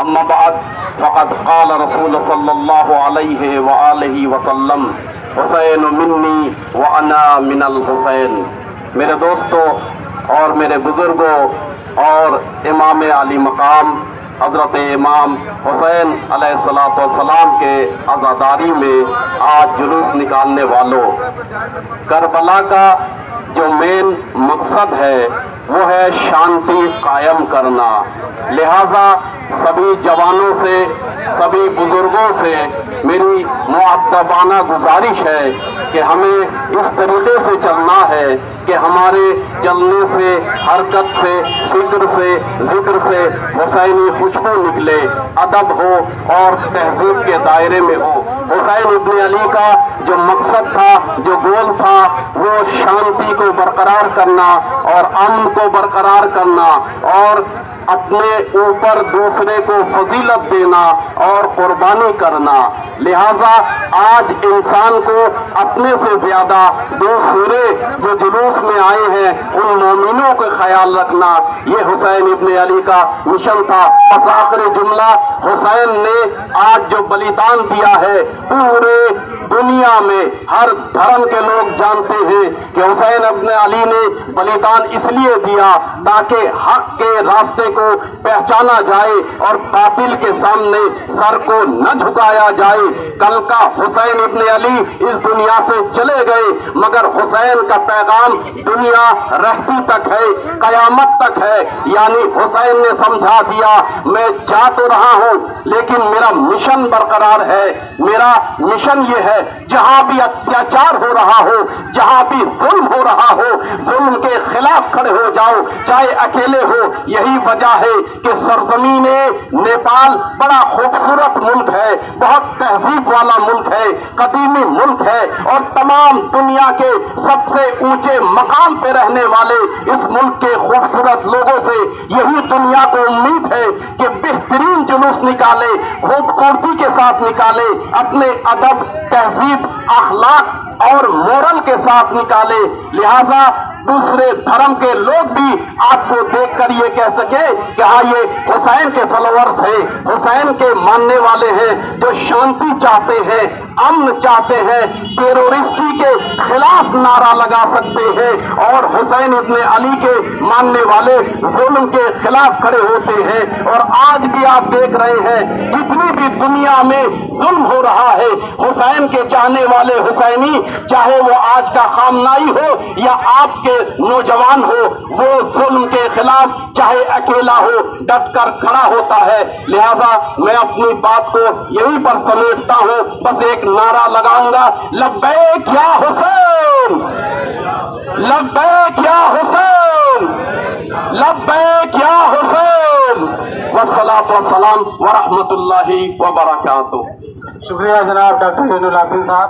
اما بعد فقد قال رسول صلی اللہ علیہ وآلہ وسلم حسین منی وانا من الحسین۔ میرے دوستوں اور میرے بزرگوں اور امام علی مقام حضرت امام حسین علیہ الصلوۃ والسلام کے عزاداری میں آج جلوس نکالنے والوں، کربلا کا جو مین مقصد ہے وہ ہے شانتی قائم کرنا۔ لہذا سبھی جوانوں سے، سبھی بزرگوں سے میری مؤدبانہ گزارش ہے کہ ہمیں اس طریقے سے چلنا ہے کہ ہمارے چلنے سے، حرکت سے، فکر سے، ذکر سے حسینی خوشبو نکلے، ادب ہو اور تہذیب کے دائرے میں ہو۔ حسین ابن علی کا جو مقصد تھا، جو گول تھا، وہ شانتی کو برقرار کرنا اور امن کو برقرار کرنا اور اپنے اوپر دوسرے کو فضیلت دینا اور قربانی کرنا۔ لہذا آج انسان کو اپنے سے زیادہ دوسرے جو جلوس میں آئے ہیں ان مومنوں کا خیال رکھنا، یہ حسین ابن علی کا مشن تھا۔ بس آخری جملہ، حسین نے آج جو بلیدان دیا ہے پورے دنیا میں ہر دھرم کے لوگ جانتے ہیں کہ حسین ابن علی نے بلیدان اس لیے دیا تاکہ حق کے راستے کو پہچانا جائے اور باطل کے سامنے سر کو نہ جھکایا جائے۔ کل کا حسین ابن علی اس دنیا سے چلے گئے مگر حسین کا پیغام دنیا رہتی تک ہے، قیامت تک ہے۔ یعنی حسین نے سمجھا دیا میں جا تو رہا ہوں لیکن میرا مشن برقرار ہے۔ میرا مشن یہ ہے جہاں بھی اتیاچار ہو رہا ہو، جہاں بھی ظلم ہو رہا ہو، ظلم کے خلاف کھڑے ہو جاؤ، چاہے اکیلے ہو۔ یہی وجہ ہے کہ سرزمین نیپال بڑا خوبصورت ملک ہے، بہت تہذیب والا ملک ہے، قدیمی ملک ہے اور تمام دنیا کے سب سے اونچے مقام پہ رہنے والے اس ملک کے خوبصورت لوگوں سے یہی دنیا کو امید ہے کہ بہترین جلوس نکالے، خوبصورتی کے ساتھ نکالے، اپنے ادب، تہذیب، اخلاق اور مورل کے ساتھ نکالے۔ لہذا دوسرے دھرم کے لوگ بھی آپ کو دیکھ کر یہ کہہ سکے کہ ہاں یہ حسین کے فالوورز ہیں، حسین کے ماننے والے ہیں جو شانتی چاہتے ہیں، امن چاہتے ہیں، ٹیرورسٹی کے خلاف نعرہ لگا سکتے ہیں اور حسین ابن علی کے ماننے والے ظلم کے خلاف کھڑے ہوتے ہیں۔ اور آج بھی آپ دیکھ رہے ہیں جتنی بھی دنیا میں ظلم ہو رہا ہے، حسین کے چاہنے والے حسینی، چاہے وہ آج کا خامنائی ہو یا آپ کے نوجوان ہو، وہ ظلم کے خلاف چاہے اکیلا ہو ڈٹ کر کھڑا ہوتا ہے۔ لہذا میں اپنی بات کو یہیں پر سمیٹتا ہوں، بس ایک نعرہ لگاؤں گا، لبیک یا حسین، لبیک یا حسین، لبیک یا حسین، والصلاۃ والسلام ورحمۃ اللہ وبرکاتہ۔ شکریہ جناب ڈاکٹر زین العابدین صاحب۔